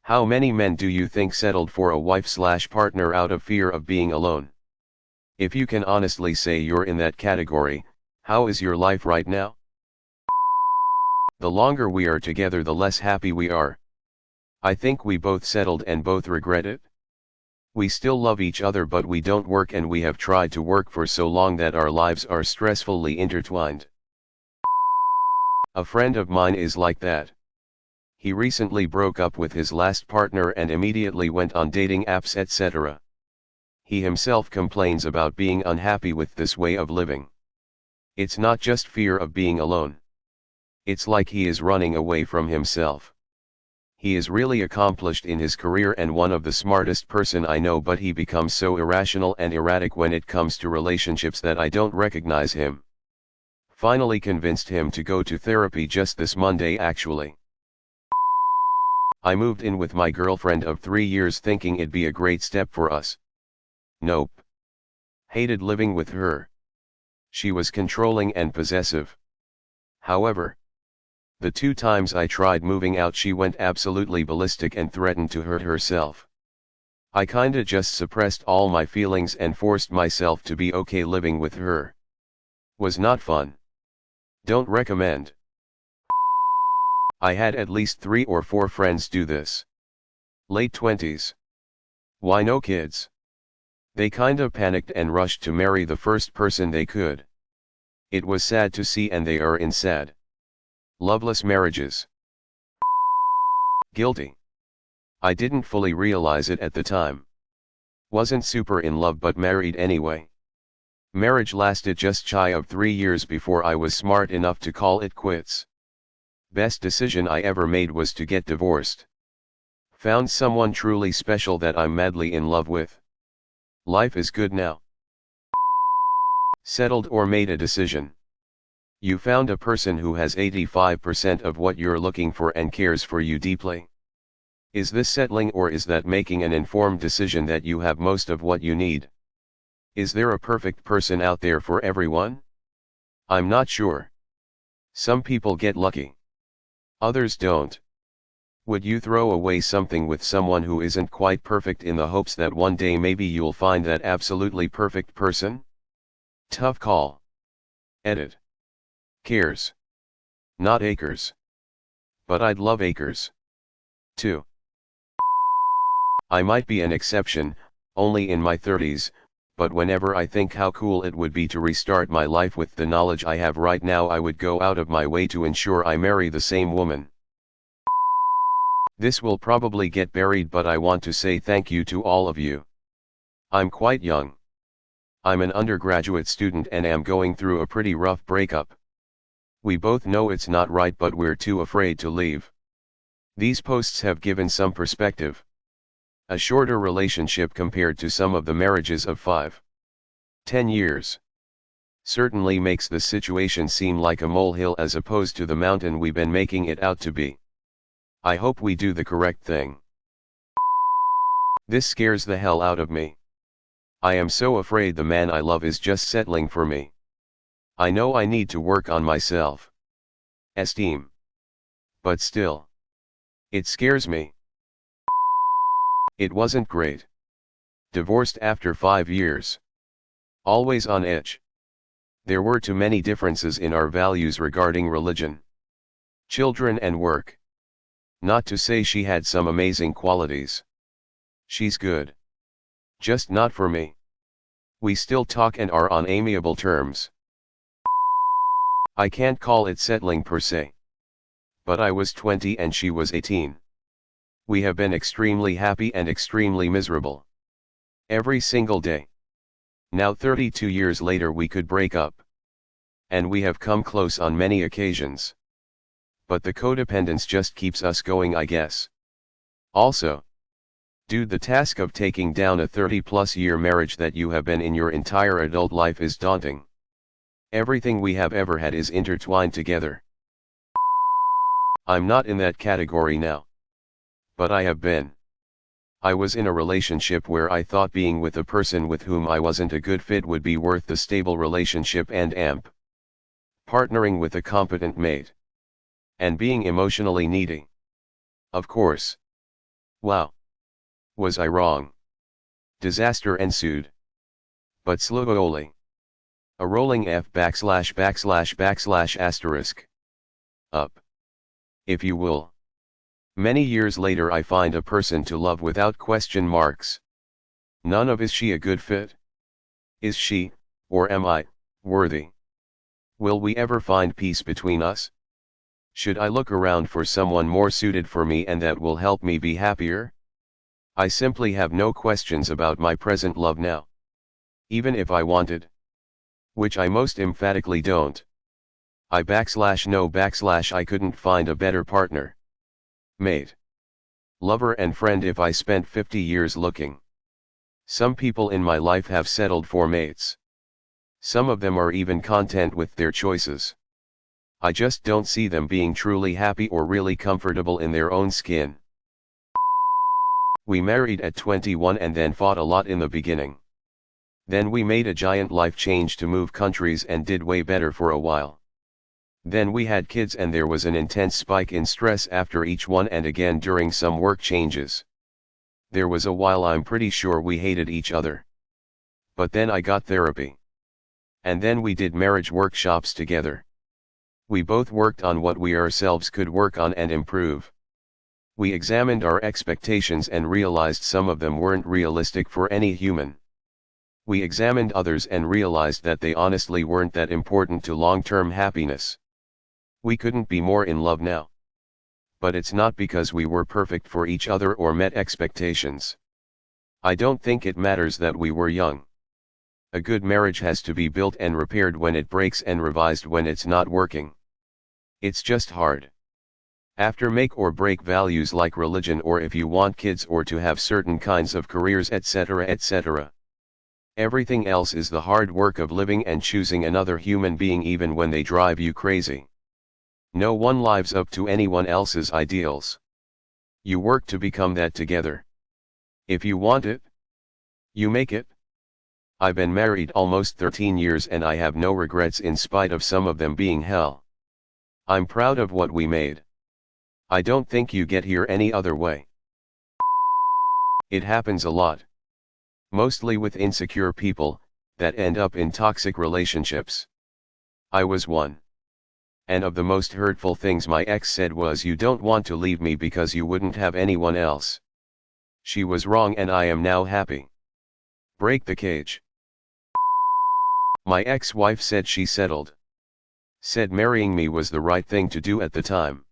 How many men do you think settled for a wife/partner out of fear of being alone? If you can honestly say you're in that category, how is your life right now? The longer we are together, the less happy we are. I think we both settled and both regret it. We still love each other, but we don't work, and we have tried to work for so long that our lives are stressfully intertwined. A friend of mine is like that. He recently broke up with his last partner and immediately went on dating apps, etc. He himself complains about being unhappy with this way of living. It's not just fear of being alone. It's like he is running away from himself. He is really accomplished in his career and one of the smartest person I know, but he becomes so irrational and erratic when it comes to relationships that I don't recognize him. Finally convinced him to go to therapy just this Monday actually. I moved in with my girlfriend of 3 years thinking it'd be a great step for us. Nope. Hated living with her. She was controlling and possessive. However, the 2 times I tried moving out, she went absolutely ballistic and threatened to hurt herself. I kinda just suppressed all my feelings and forced myself to be okay living with her. Was not fun. Don't recommend. I had at least 3 or 4 friends do this. Late 20s. Why no kids? They kinda panicked and rushed to marry the first person they could. It was sad to see, and they are in sad, loveless marriages. Guilty. I didn't fully realize it at the time. Wasn't super in love, but married anyway. Marriage lasted just shy of 3 years before I was smart enough to call it quits. Best decision I ever made was to get divorced. Found someone truly special that I'm madly in love with. Life is good now. Settled or made a decision. You found a person who has 85% of what you're looking for and cares for you deeply. Is this settling, or is that making an informed decision that you have most of what you need? Is there a perfect person out there for everyone? I'm not sure. Some people get lucky. Others don't. Would you throw away something with someone who isn't quite perfect in the hopes that one day maybe you'll find that absolutely perfect person? Tough call. Edit. Cares. Not acres. But I'd love acres. Too. I might be an exception, only in my 30s, but whenever I think how cool it would be to restart my life with the knowledge I have right now, I would go out of my way to ensure I marry the same woman. This will probably get buried, but I want to say thank you to all of you. I'm quite young. I'm an undergraduate student and am going through a pretty rough breakup. We both know it's not right, but we're too afraid to leave. These posts have given some perspective. A shorter relationship compared to some of the marriages of 5-10 years certainly makes the situation seem like a molehill as opposed to the mountain we've been making it out to be. I hope we do the correct thing. This scares the hell out of me. I am so afraid the man I love is just settling for me. I know I need to work on myself esteem. But still, it scares me. It wasn't great. Divorced after 5 years. Always on edge. There were too many differences in our values regarding religion, children and work. Not to say she had some amazing qualities. She's good. Just not for me. We still talk and are on amiable terms. I can't call it settling per se. But I was 20 and she was 18. We have been extremely happy and extremely miserable. Every single day. Now 32 years later we could break up. And we have come close on many occasions. But the codependence just keeps us going, I guess. Also, dude, the task of taking down a 30+ year marriage that you have been in your entire adult life is daunting. Everything we have ever had is intertwined together. I'm not in that category now. But I have been. I was in a relationship where I thought being with a person with whom I wasn't a good fit would be worth the stable relationship and partnering with a competent mate. And being emotionally needy. Of course. Wow. Was I wrong? Disaster ensued. But slowly. A rolling F / asterisk. Up. If you will. Many years later I find a person to love without question marks. None of is she a good fit? Is she, or am I, worthy? Will we ever find peace between us? Should I look around for someone more suited for me and that will help me be happier? I simply have no questions about my present love now. Even if I wanted. Which I most emphatically don't. I couldn't find a better partner. Mate. Lover and friend if I spent 50 years looking. Some people in my life have settled for mates. Some of them are even content with their choices. I just don't see them being truly happy or really comfortable in their own skin. We married at 21 and then fought a lot in the beginning. Then we made a giant life change to move countries and did way better for a while. Then we had kids and there was an intense spike in stress after each one and again during some work changes. There was a while I'm pretty sure we hated each other. But then I got therapy. And then we did marriage workshops together. We both worked on what we ourselves could work on and improve. We examined our expectations and realized some of them weren't realistic for any human. We examined others and realized that they honestly weren't that important to long-term happiness. We couldn't be more in love now. But it's not because we were perfect for each other or met expectations. I don't think it matters that we were young. A good marriage has to be built and repaired when it breaks and revised when it's not working. It's just hard. After make or break values like religion or if you want kids or to have certain kinds of careers etc. etc. Everything else is the hard work of living and choosing another human being even when they drive you crazy. No one lives up to anyone else's ideals. You work to become that together. If you want it, you make it. I've been married almost 13 years and I have no regrets in spite of some of them being hell. I'm proud of what we made. I don't think you get here any other way. It happens a lot. Mostly with insecure people, that end up in toxic relationships. I was one. And of the most hurtful things my ex said was you don't want to leave me because you wouldn't have anyone else. She was wrong and I am now happy. Break the cage. My ex-wife said she settled. Said marrying me was the right thing to do at the time.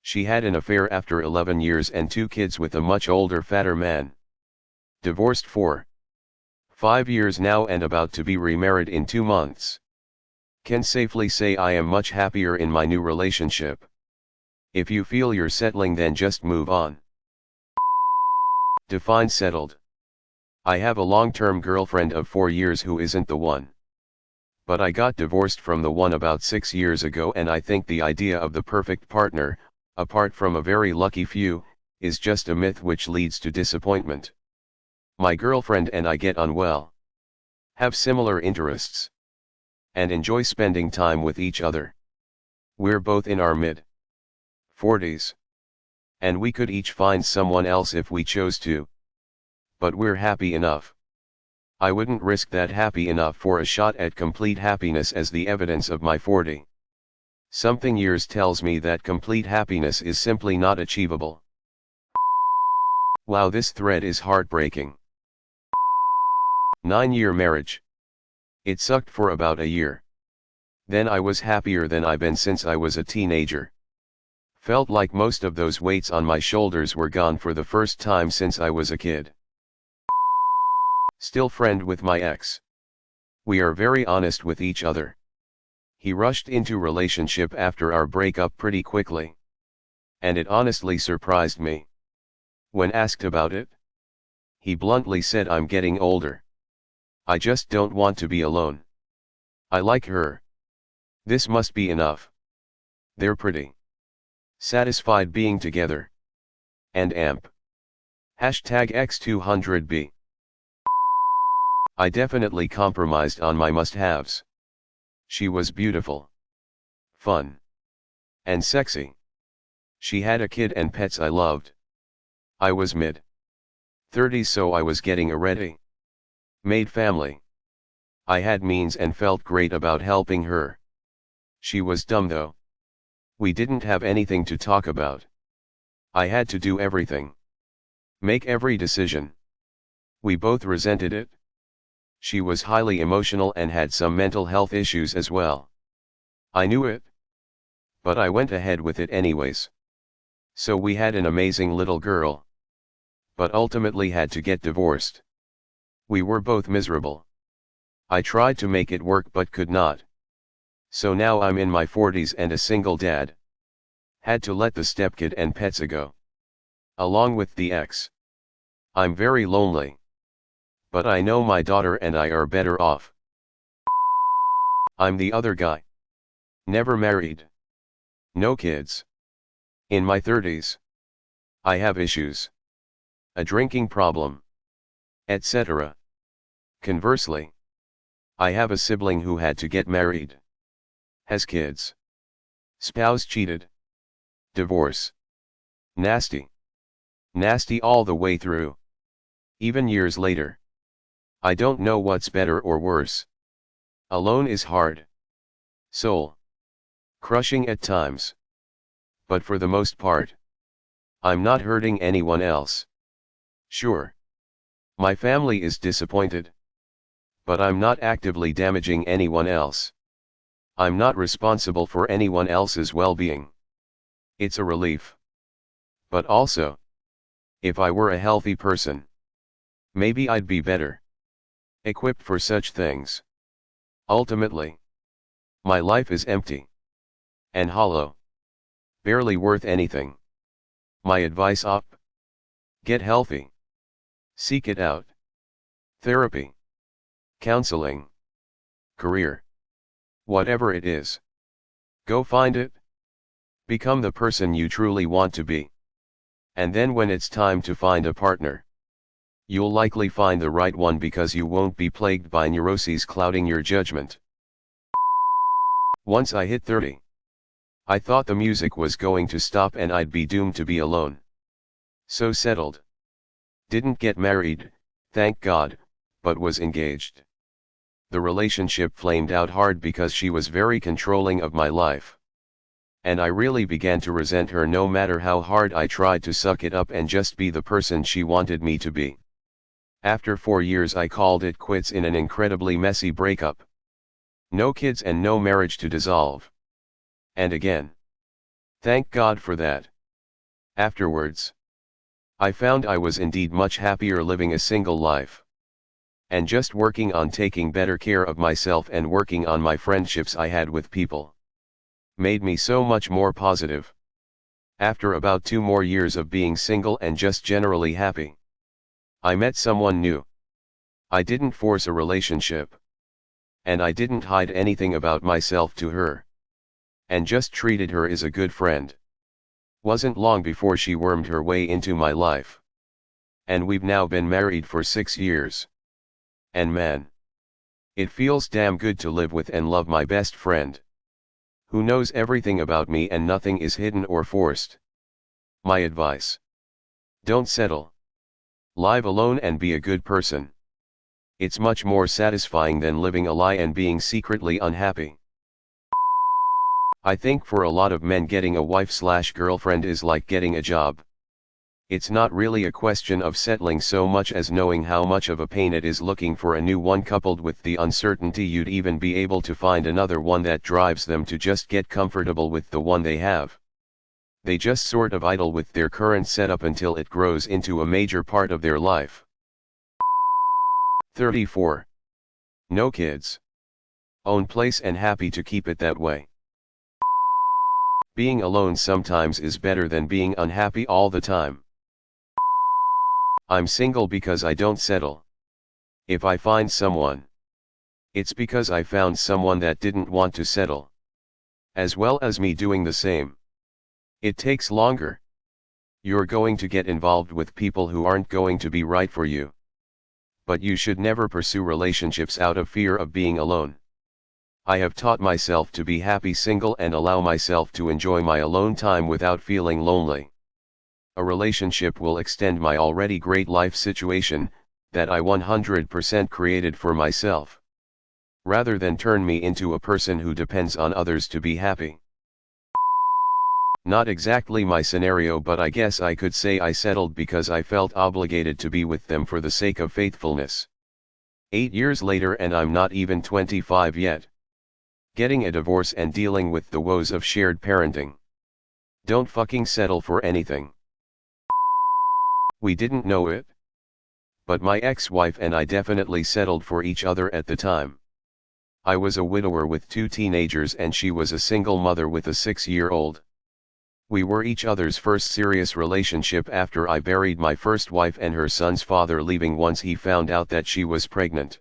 She had an affair after 11 years and 2 kids with a much older fatter man. Divorced for 5 years now and about to be remarried in 2 months. Can safely say I am much happier in my new relationship. If you feel you're settling then just move on. Define settled. I have a long-term girlfriend of 4 years who isn't the one. But I got divorced from the one about 6 years ago and I think the idea of the perfect partner, apart from a very lucky few, is just a myth which leads to disappointment. My girlfriend and I get on well. Have similar interests. And enjoy spending time with each other. We're both in our mid-40s. And we could each find someone else if we chose to. But we're happy enough. I wouldn't risk that happy enough for a shot at complete happiness as the evidence of my 40. Something years tells me that complete happiness is simply not achievable. Wow, this thread is heartbreaking. 9-year marriage. It sucked for about a year. Then I was happier than I've been since I was a teenager. Felt like most of those weights on my shoulders were gone for the first time since I was a kid. Still friend with my ex. We are very honest with each other. He rushed into relationship after our breakup pretty quickly. And it honestly surprised me. When asked about it, he bluntly said I'm getting older. I just don't want to be alone. I like her. This must be enough. They're pretty. Satisfied being together. And amp. #X200B. I definitely compromised on my must-haves. She was beautiful. Fun. And sexy. She had a kid and pets I loved. I was mid-30s, so I was getting a ready-made family. I had means and felt great about helping her. She was dumb though. We didn't have anything to talk about. I had to do everything. Make every decision. We both resented it. She was highly emotional and had some mental health issues as well. I knew it. But I went ahead with it anyways. So we had an amazing little girl. But ultimately had to get divorced. We were both miserable. I tried to make it work but could not. So now I'm in my 40s and a single dad. Had to let the stepkid and pets go. Along with the ex. I'm very lonely. But I know my daughter and I are better off. I'm the other guy. Never married. No kids. In my 30s. I have issues. A drinking problem. Etc. Conversely. I have a sibling who had to get married. Has kids. Spouse cheated. Divorce. Nasty. Nasty all the way through. Even years later. I don't know what's better or worse. Alone is hard. Soul. Crushing at times. But for the most part. I'm not hurting anyone else. Sure. My family is disappointed. But I'm not actively damaging anyone else. I'm not responsible for anyone else's well-being. It's a relief. But also, if I were a healthy person, maybe I'd be better equipped for such things. Ultimately, my life is empty and hollow, barely worth anything. My advice: get healthy. Seek it out. Therapy, counseling, career, whatever it is. Go find it. Become the person you truly want to be. And then when it's time to find a partner, you'll likely find the right one because you won't be plagued by neuroses clouding your judgment. Once I hit 30, I thought the music was going to stop and I'd be doomed to be alone. So settled. Didn't get married, thank God, but was engaged. The relationship flamed out hard because she was very controlling of my life. And I really began to resent her no matter how hard I tried to suck it up and just be the person she wanted me to be. After 4 years I called it quits in an incredibly messy breakup. No kids and no marriage to dissolve. And again. Thank God for that. Afterwards, I found I was indeed much happier living a single life. And just working on taking better care of myself and working on my friendships I had with people made me so much more positive. After about 2 more years of being single and just generally happy, I met someone new. I didn't force a relationship. And I didn't hide anything about myself to her. And just treated her as a good friend. Wasn't long before she wormed her way into my life. And we've now been married for 6 years. And man, it feels damn good to live with and love my best friend, who knows everything about me and nothing is hidden or forced. My advice: don't settle. Live alone and be a good person. It's much more satisfying than living a lie and being secretly unhappy. I think for a lot of men getting a wife/girlfriend is like getting a job. It's not really a question of settling so much as knowing how much of a pain it is looking for a new one, coupled with the uncertainty you'd even be able to find another one that drives them to just get comfortable with the one they have. They just sort of idle with their current setup until it grows into a major part of their life. 34. No kids. Own place and happy to keep it that way. Being alone sometimes is better than being unhappy all the time. I'm single because I don't settle. If I find someone, it's because I found someone that didn't want to settle. As well as me doing the same. It takes longer. You're going to get involved with people who aren't going to be right for you. But you should never pursue relationships out of fear of being alone. I have taught myself to be happy single and allow myself to enjoy my alone time without feeling lonely. a relationship will extend my already great life situation, that I 100% created for myself, rather than turn me into a person who depends on others to be happy. Not exactly my scenario, but I guess I could say I settled because I felt obligated to be with them for the sake of faithfulness. 8 years later and I'm not even 25 yet. Getting a divorce and dealing with the woes of shared parenting. Don't fucking settle for anything. We didn't know it, but my ex-wife and I definitely settled for each other at the time. I was a widower with 2 teenagers and she was a single mother with a 6-year-old. We were each other's first serious relationship after I buried my first wife and her son's father leaving once he found out that she was pregnant.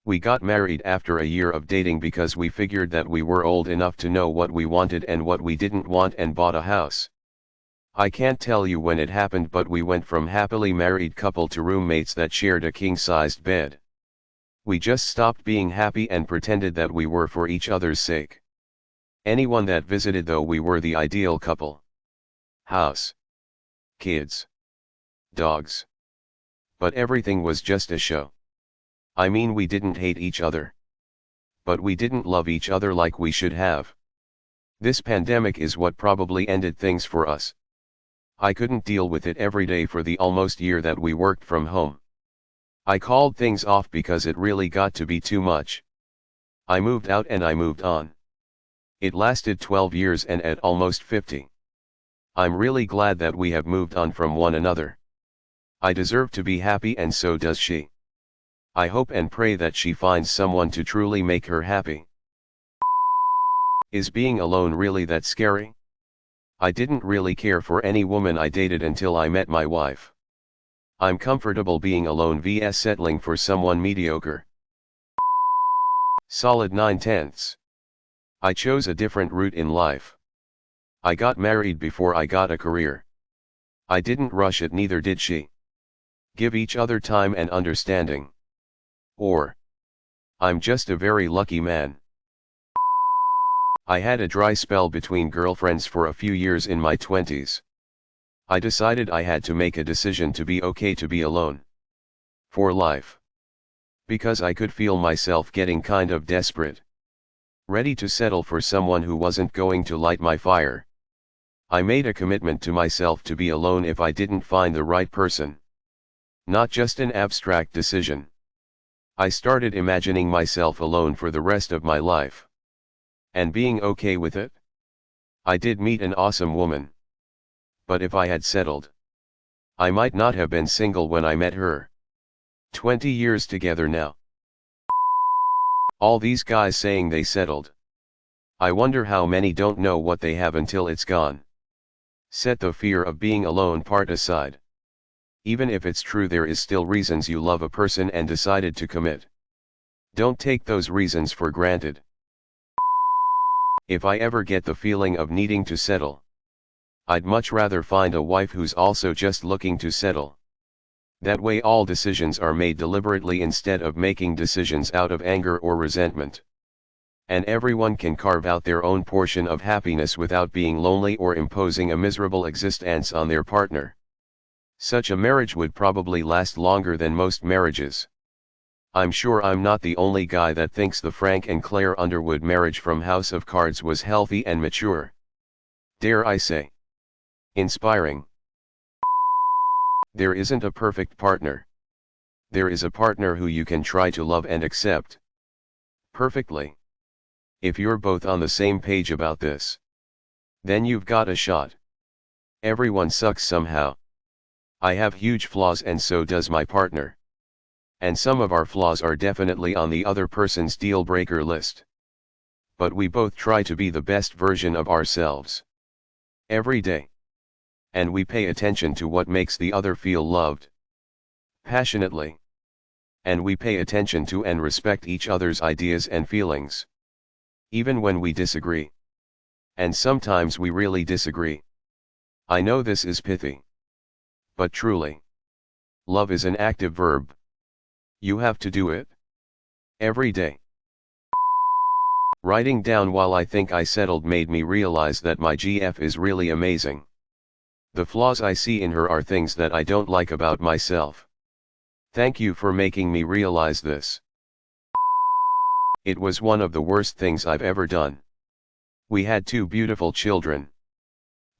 We got married after a year of dating because we figured that we were old enough to know what we wanted and what we didn't want, and bought a house. I can't tell you when it happened, but we went from happily married couple to roommates that shared a king-sized bed. We just stopped being happy and pretended that we were for each other's sake. Anyone that visited though, we were the ideal couple. House. Kids. Dogs. But everything was just a show. I mean, we didn't hate each other. But we didn't love each other like we should have. This pandemic is what probably ended things for us. I couldn't deal with it every day for the almost year that we worked from home. I called things off because it really got to be too much. I moved out and I moved on. It lasted 12 years and at almost 50. I'm really glad that we have moved on from one another. I deserve to be happy and so does she. I hope and pray that she finds someone to truly make her happy. Is being alone really that scary? I didn't really care for any woman I dated until I met my wife. I'm comfortable being alone vs settling for someone mediocre. Solid 9/10. I chose a different route in life. I got married before I got a career. I didn't rush it, neither did she. Give each other time and understanding. Or, I'm just a very lucky man. I had a dry spell between girlfriends for a few years in my 20s. I decided I had to make a decision to be okay to be alone. For life. Because I could feel myself getting kind of desperate. Ready to settle for someone who wasn't going to light my fire. I made a commitment to myself to be alone if I didn't find the right person. Not just an abstract decision. I started imagining myself alone for the rest of my life. And being okay with it. I did meet an awesome woman. But if I had settled, I might not have been single when I met her. 20 years together now. All these guys saying they settled. I wonder how many don't know what they have until it's gone. Set the fear of being alone part aside. Even if it's true there is still reasons you love a person and decided to commit. Don't take those reasons for granted. If I ever get the feeling of needing to settle, I'd much rather find a wife who's also just looking to settle. That way all decisions are made deliberately instead of making decisions out of anger or resentment. And everyone can carve out their own portion of happiness without being lonely or imposing a miserable existence on their partner. Such a marriage would probably last longer than most marriages. I'm sure I'm not the only guy that thinks the Frank and Claire Underwood marriage from House of Cards was healthy and mature. Dare I say, inspiring. There isn't a perfect partner. There is a partner who you can try to love and accept perfectly. If you're both on the same page about this, then you've got a shot. Everyone sucks somehow. I have huge flaws and so does my partner. And some of our flaws are definitely on the other person's deal breaker list. But we both try to be the best version of ourselves. Every day. And we pay attention to what makes the other feel loved. Passionately. And we pay attention to and respect each other's ideas and feelings. Even when we disagree. And sometimes we really disagree. I know this is pithy. But truly. Love is an active verb. You have to do it. Every day. Writing down while I think I settled made me realize that my GF is really amazing. The flaws I see in her are things that I don't like about myself. Thank you for making me realize this. It was one of the worst things I've ever done. We had 2 beautiful children.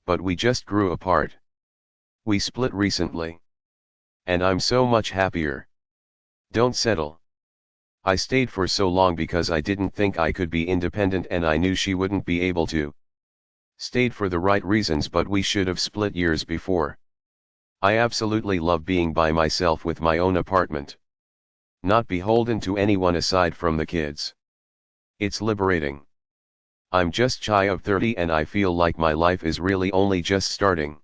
But we just grew apart. We split recently. And I'm so much happier. Don't settle. I stayed for so long because I didn't think I could be independent and I knew she wouldn't be able to. Stayed for the right reasons, but we should have split years before. I absolutely love being by myself with my own apartment. Not beholden to anyone aside from the kids. It's liberating. I'm just shy of 30 and I feel like my life is really only just starting.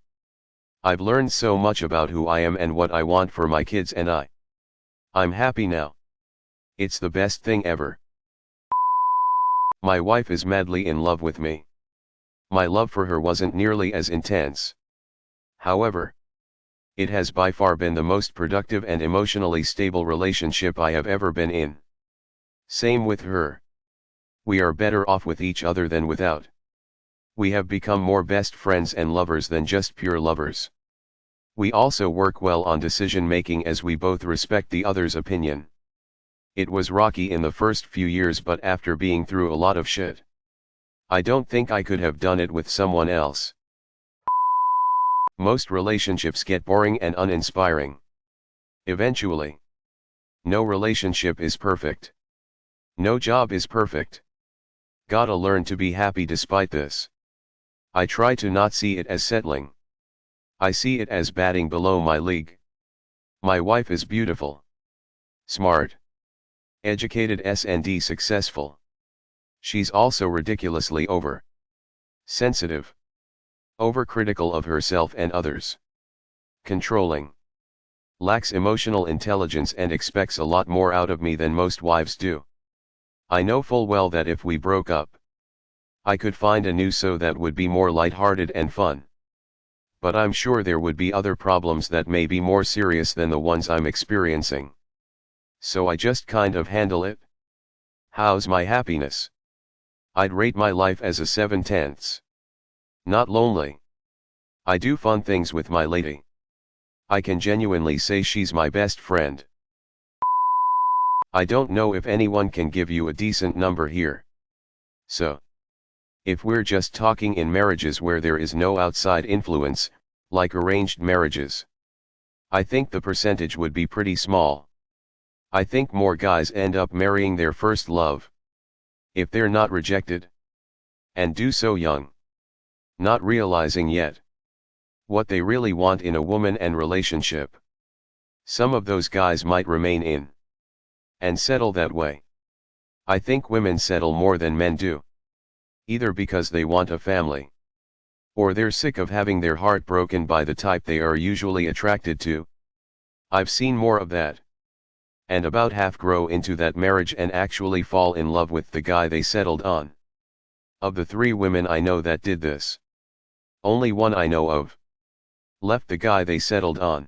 I've learned so much about who I am and what I want for my kids, and I'm happy now. It's the best thing ever. My wife is madly in love with me. My love for her wasn't nearly as intense. However, it has by far been the most productive and emotionally stable relationship I have ever been in. Same with her. We are better off with each other than without. We have become more best friends and lovers than just pure lovers. We also work well on decision making as we both respect the other's opinion. It was rocky in the first few years, but after being through a lot of shit, I don't think I could have done it with someone else. Most relationships get boring and uninspiring. Eventually. No relationship is perfect. No job is perfect. Gotta learn to be happy despite this. I try to not see it as settling. I see it as batting below my league. My wife is beautiful. Smart. Educated and successful. She's also ridiculously sensitive. Overcritical of herself and others. Controlling. Lacks emotional intelligence and expects a lot more out of me than most wives do. I know full well that if we broke up, I could find a new so that would be more lighthearted and fun. But I'm sure there would be other problems that may be more serious than the ones I'm experiencing. So I just kind of handle it. How's my happiness? I'd rate my life as a 7/10. Not lonely. I do fun things with my lady. I can genuinely say she's my best friend. I don't know if anyone can give you a decent number here. So, if we're just talking in marriages where there is no outside influence, like arranged marriages, I think the percentage would be pretty small. I think more guys end up marrying their first love. If they're not rejected. And do so young. Not realizing yet what they really want in a woman and relationship. Some of those guys might remain in and settle that way. I think women settle more than men do. Either because they want a family, or they're sick of having their heart broken by the type they are usually attracted to. I've seen more of that. And about half grow into that marriage and actually fall in love with the guy they settled on. Of the 3 women I know that did this, only one I know of left the guy they settled on.